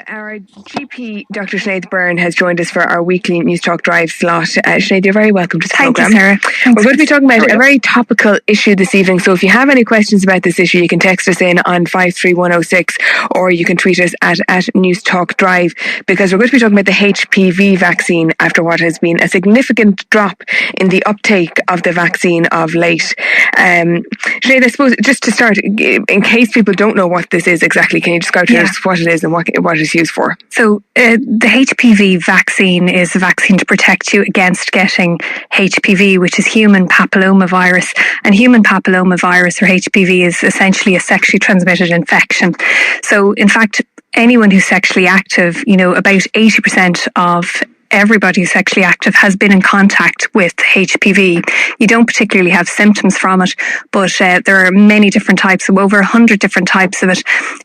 Our GP, Dr. Sinead Byrne, has joined us for our weekly NewsTalk Drive slot. Sinead, you're very welcome to the programme. Thank you, Sarah. We're going to be talking about a very topical issue this evening, so if you have any questions about this issue, you can text us in on 53106 or you can tweet us at NewsTalk Drive, because we're going to be talking about the HPV vaccine after what has been a significant drop in the uptake of the vaccine of late. Sinead, I suppose just to start, in case people don't know what this is exactly, can you describe to us what it is and what it's used for? So the HPV vaccine is a vaccine to protect you against getting HPV, which is human papillomavirus. And human papillomavirus, or HPV, is essentially a sexually transmitted infection. So in fact, anyone who's sexually active, about 80% of everybody who's sexually active has been in contact with HPV. You don't particularly have symptoms from it, but there are many different types, so over 100 different types of it.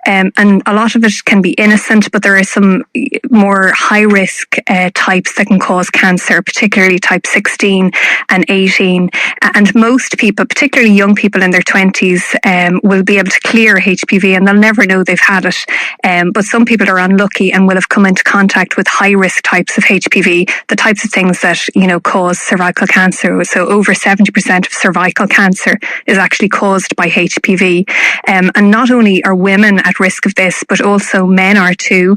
And a lot of it can be innocent, but there are some more high-risk types that can cause cancer, particularly type 16 and 18. And most people, particularly young people in their 20s, will be able to clear HPV and they'll never know they've had it. But some people are unlucky and will have come into contact with high-risk types of HPV, the types of things that, cause cervical cancer. So over 70% of cervical cancer is actually caused by HPV. And not only are women at risk of this, but also men are too,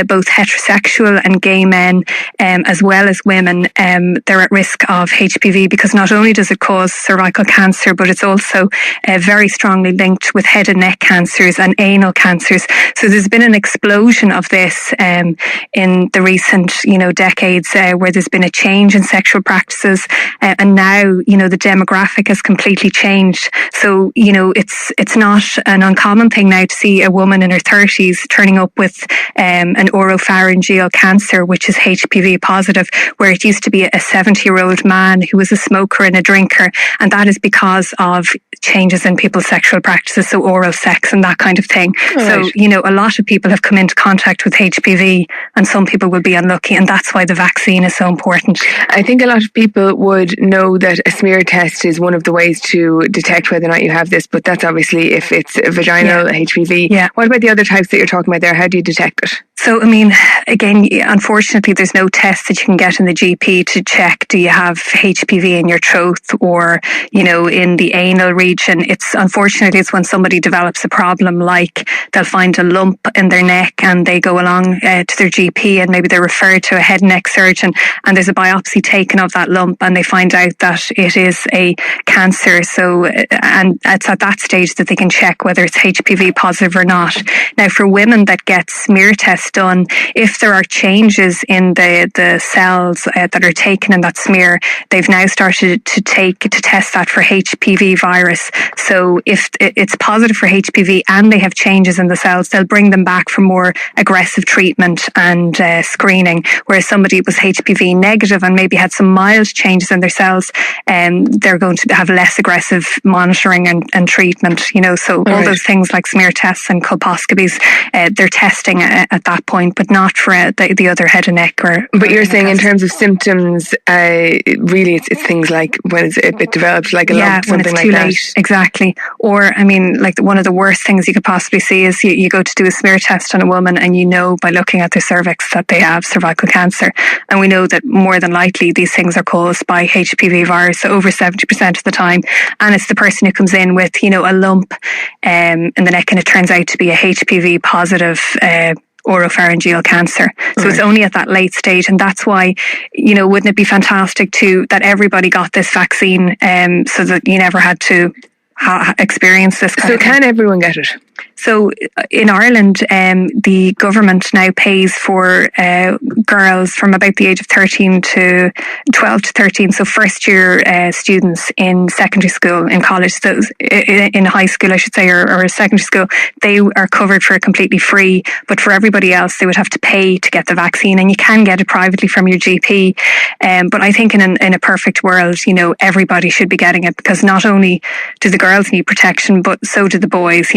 both heterosexual and gay men, as well as women. They're at risk of HPV because not only does it cause cervical cancer, but it's also very strongly linked with head and neck cancers and anal cancers. So there's been an explosion of this in the recent, decades, where there's been a change in sexual practices, and now the demographic has completely changed. So it's not an uncommon thing now to see a woman in her 30s turning up with an oropharyngeal cancer, which is HPV positive, where it used to be a 70-year-old man who was a smoker and a drinker, and that is because of changes in people's sexual practices, so oral sex and that kind of thing. Right. So a lot of people have come into contact with HPV, and some people will be unlucky, and that's why the vaccine is so important. I think a lot of people would know that a smear test is one of the ways to detect whether or not you have this, but that's obviously if it's vaginal HPV. Yeah. What about the other types that you're talking about there? How do you detect it? So, again, unfortunately, there's no test that you can get in the GP to check, do you have HPV in your throat or, in the anal region. Unfortunately, it's when somebody develops a problem, like they'll find a lump in their neck and they go along to their GP and maybe they're referred to a head and neck surgeon and there's a biopsy taken of that lump and they find out that it is a cancer. So, and it's at that stage that they can check whether it's HPV positive or not. Now, for women that get smear tests done, if there are changes in the cells that are taken in that smear, they've now started to test that for HPV virus. So if it's positive for HPV and they have changes in the cells, they'll bring them back for more aggressive treatment and screening. Whereas somebody was HPV negative and maybe had some mild changes in their cells, they're going to have less aggressive monitoring and treatment. So all those things like smear tests and colposcopies, they're testing at that point, but not for the other head and neck. But you're saying in terms of symptoms, really it's things like when it develops like a lump, something like that. Yeah, when it's too late, exactly. Or, like one of the worst things you could possibly see is you go to do a smear test on a woman and by looking at their cervix that they have cervical cancer. And we know that more than likely these things are caused by HPV virus, so over 70% of the time. And it's the person who comes in with, a lump in the neck and it turns out to be a HPV positive oropharyngeal cancer. So It's only at that late stage, and that's why, wouldn't it be fantastic that everybody got this vaccine, so that you never had to experience this kind of thing. So can everyone get it? So in Ireland, the government now pays for girls from about the age of 13 to 12 to 13, so first year students in secondary school, in college, so in high school, I should say, or secondary school, they are covered for completely free. But for everybody else, they would have to pay to get the vaccine, and you can get it privately from your GP. But I think in a perfect world, everybody should be getting it, because not only do the girls need protection, but so do the boys,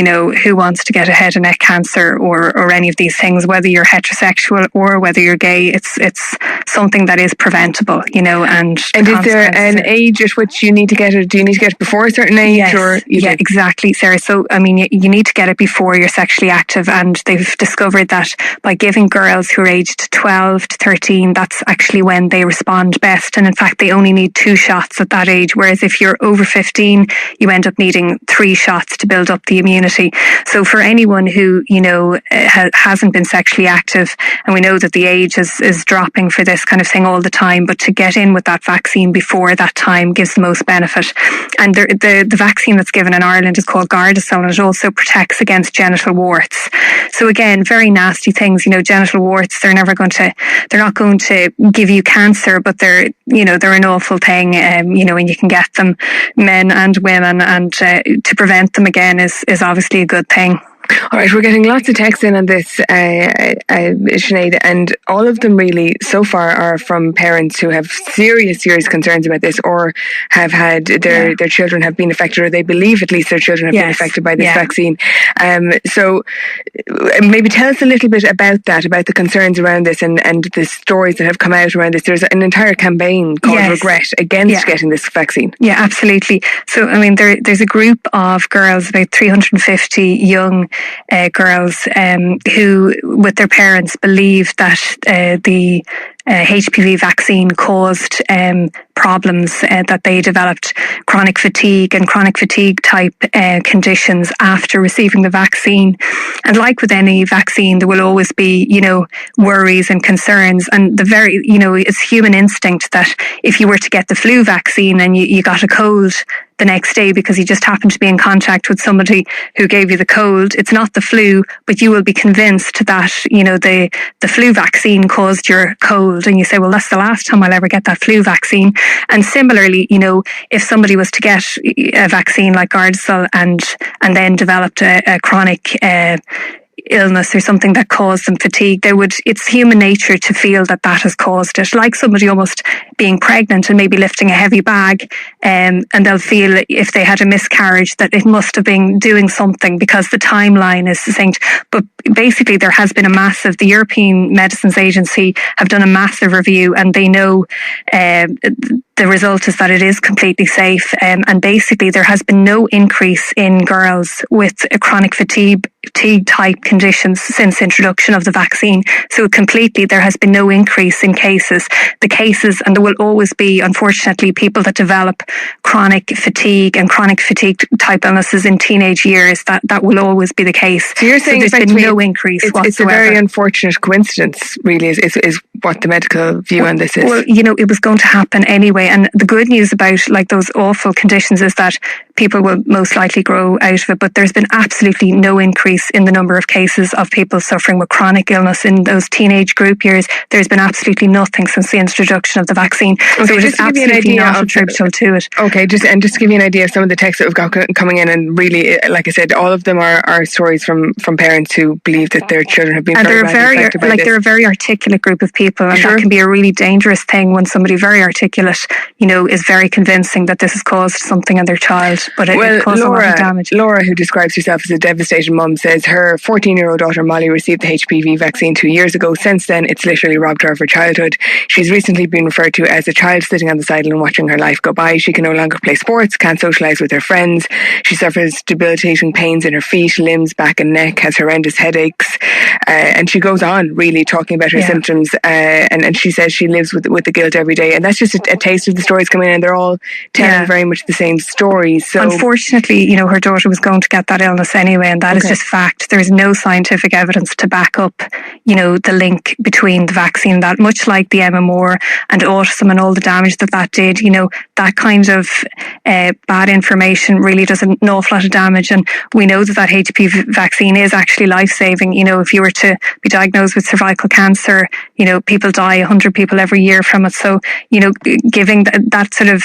who wants to get a head and neck cancer or any of these things, whether you're heterosexual or whether you're gay. It's something that is preventable, and is there an age at which you need to get it? Do you need to get it before a certain age? Yes, exactly, Sarah. So, I mean, you need to get it before you're sexually active, and they've discovered that by giving girls who are aged 12 to 13, that's actually when they respond best. And in fact, they only need 2 shots at that age, whereas if you're over 15, you end up needing 3 shots to build up the immunity. So for anyone who, hasn't been sexually active, and we know that the age is dropping for this kind of thing all the time, but to get in with that vaccine before that time gives the most benefit. And the vaccine that's given in Ireland is called Gardasil, and it also protects against genital warts. So again, very nasty things. Genital warts, they're not going to give you cancer, but they're an awful thing, and you can get them, men and women, and to prevent them again is obviously a good thing. All right, we're getting lots of texts in on this, Sinead, and all of them really so far are from parents who have serious concerns about this, or have had their children have been affected, or they believe at least their children have been affected by this vaccine. So maybe tell us a little bit about that, about the concerns around this and the stories that have come out around this. There's an entire campaign called Regret against getting this vaccine. Yeah, absolutely. So, I mean, there's a group of girls, about 350 young girls who, with their parents, believe that the HPV vaccine caused problems, that they developed chronic fatigue and chronic fatigue type conditions after receiving the vaccine. And like with any vaccine, there will always be, worries and concerns. And it's human instinct that if you were to get the flu vaccine and you got a cold the next day because you just happened to be in contact with somebody who gave you the cold, it's not the flu, but you will be convinced that, the flu vaccine caused your cold. And you say, well, that's the last time I'll ever get that flu vaccine. And similarly, if somebody was to get a vaccine like Gardasil and then developed a chronic illness or something that caused them fatigue, it's human nature to feel that has caused it, like somebody almost being pregnant and maybe lifting a heavy bag, and they'll feel, if they had a miscarriage, that it must have been doing something because the timeline is succinct. But basically there has been the European Medicines Agency have done a massive review, and they know the result is that it is completely safe, and basically there has been no increase in girls with a chronic fatigue type conditions since introduction of the vaccine. So completely there has been no increase in cases. And there will always be, unfortunately, people that develop chronic fatigue and chronic fatigue type illnesses in teenage years. That will always be the case. So you're saying there's been no increase whatsoever. It's a very unfortunate coincidence, really, is what the medical view on this is. Well, it was going to happen anyway. And the good news about those awful conditions is that people will most likely grow out of it, but there's been absolutely no increase in the number of cases of people suffering with chronic illness in those teenage group years. There's been absolutely nothing since the introduction of the vaccine. Okay, so it is absolutely not attributable to it. Okay, just to give you an idea of some of the texts that we've got coming in, and really, like I said, all of them are stories from parents who believe that their children have been very badly affected by this. They're a very articulate group of people, and that can be a really dangerous thing when somebody very articulate, is very convincing that this has caused something in their child. But it caused a lot of damage. Laura, who describes herself as a devastated mum, says her 14-year-old daughter Molly received the HPV vaccine 2 years ago. Since then, it's literally robbed her of her childhood. She's recently been referred to as a child sitting on the sideline watching her life go by. She can no longer play sports, can't socialise with her friends. She suffers debilitating pains in her feet, limbs, back and neck, has horrendous headaches. And she goes on really talking about her symptoms. And she says she lives with the guilt every day. And that's just a taste of the stories coming in. And they're all telling very much the same stories. So unfortunately, her daughter was going to get that illness anyway, and that is just fact. There is no scientific evidence to back up, the link between the vaccine, that much like the MMR and autism and all the damage that did, that kind of bad information really does an awful lot of damage. And we know that HPV vaccine is actually life-saving. If you were to be diagnosed with cervical cancer, people die, 100 people every year from it. So, giving that sort of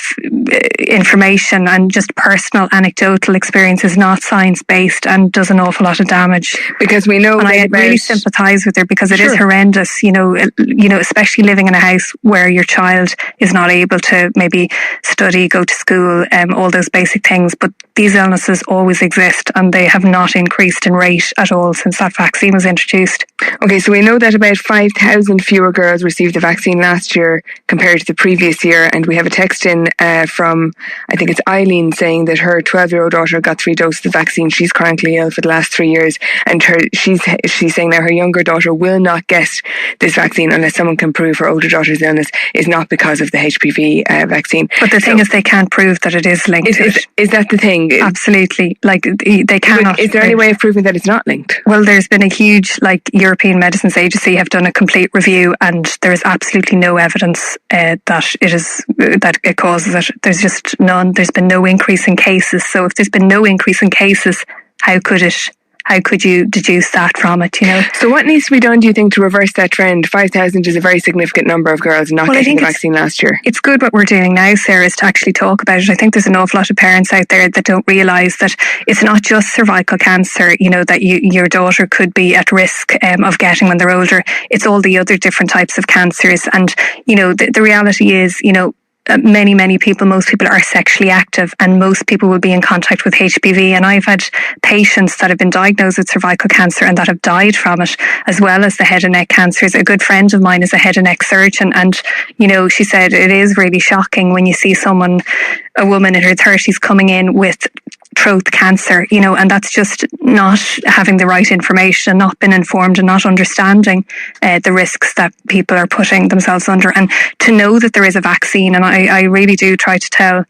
information and just personal anecdotal experience is not science-based and does an awful lot of damage. Because we know, and I really sympathise with her, because it is horrendous, especially living in a house where your child is not able to maybe study, go to school, all those basic things. But these illnesses always exist, and they have not increased in rate at all since that vaccine was introduced. Okay, so we know that about 5,000 fewer girls received the vaccine last year compared to the previous year, and we have a text in from, I think it's Eileen, saying that her 12-year-old daughter got 3 doses of vaccine. She's chronically ill for the last 3 years, and she's saying now her younger daughter will not get this vaccine unless someone can prove her older daughter's illness is not because of the HPV vaccine. But the thing is, they can't prove that it is linked to it. Is that the thing? Absolutely. Like, they cannot. Is there any way of proving that it's not linked? Well, there's been a huge, European Medicines Agency have done a complete review, and there is absolutely no evidence that it causes it. There's just none. There's been no increase in cases. So if there's been no increase in cases, how could you deduce that from it, So what needs to be done, do you think, to reverse that trend? 5,000 is a very significant number of girls not getting the vaccine last year. It's good what we're doing now, Sarah, is to actually talk about it. I think there's an awful lot of parents out there that don't realise that it's not just cervical cancer, that your daughter could be at risk of getting when they're older. It's all the other different types of cancers. And, the reality is, many people, most people are sexually active, and most people will be in contact with HPV. And I've had patients that have been diagnosed with cervical cancer and that have died from it, as well as the head and neck cancers. A good friend of mine is a head and neck surgeon, and she said it is really shocking when you see a woman in her 30s coming in with throat cancer, and that's just not having the right information, not been informed, and not understanding the risks that people are putting themselves under. And to know that there is a vaccine, and I really do try to tell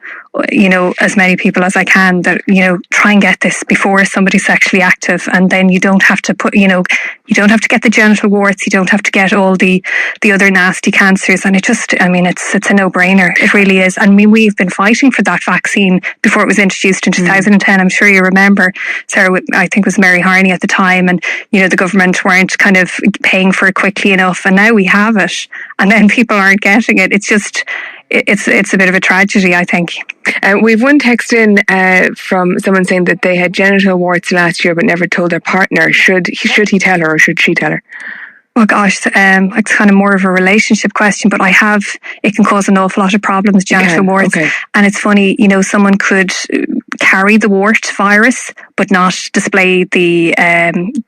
as many people as I can that try and get this before somebody's sexually active, and then you don't have to put you don't have to get the genital warts, you don't have to get all the other nasty cancers. And it's a no-brainer. It really is. And we've been fighting for that vaccine before it was introduced in 2010. I'm sure you remember, Sarah, I think it was Mary Harney at the time, and the government weren't kind of paying for it quickly enough, and now we have it, and then people aren't getting it. It's just it's a bit of a tragedy, I think. We've one text in from someone saying that they had genital warts last year but never told their partner. Should he tell her, or should she tell her? Oh gosh, it's kind of more of a relationship question, but it can cause an awful lot of problems, genital warts. Okay. And it's funny, someone could carry the wart virus but not display the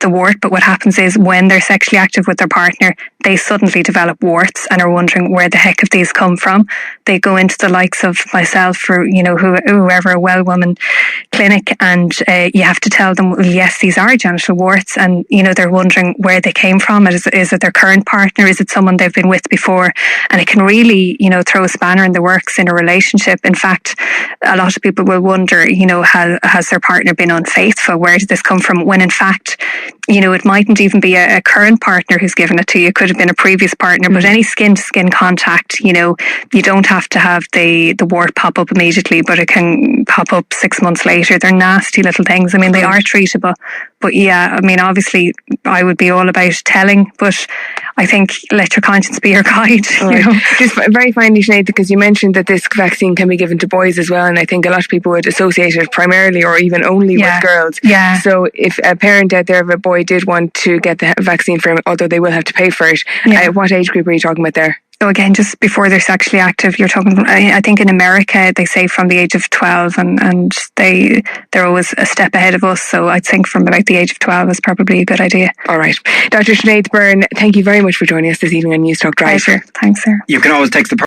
wart. But what happens is, when they're sexually active with their partner, they suddenly develop warts and are wondering where the heck have these come from. They go into the likes of myself, or whoever, a well woman clinic, and you have to tell them, well, yes, these are genital warts, and they're wondering where they came from. Is it their current partner? Is it someone they've been with before? And it can really throw a spanner in the works in a relationship. In fact, a lot of people will wonder, has their partner been unfaithful? Where did this come from? When in fact, it mightn't even be a current partner who's given it to you. It could have been a previous partner. But any skin-to-skin contact, you don't have to have the wart pop up immediately, but it can pop up 6 months later. They're nasty little things. They are treatable. But yeah, obviously I would be all about telling, but I think let your conscience be your guide. Just very finally, Sinead, because you mentioned that this vaccine can be given to boys as well, and I think a lot of people would associate it primarily or even only with girls. Yeah. So if a parent out there of a boy did want to get the vaccine for him, although they will have to pay for it, what age group are you talking about there? So again, just before they're sexually active, you're talking, I think in America, they say from the age of 12, and they're always a step ahead of us. So I think from about the age of 12 is probably a good idea. All right. Dr. Sinead Byrne, thank you very much for joining us this evening on NewsTalk Drive. Pleasure. Thanks, Sarah. You can always text the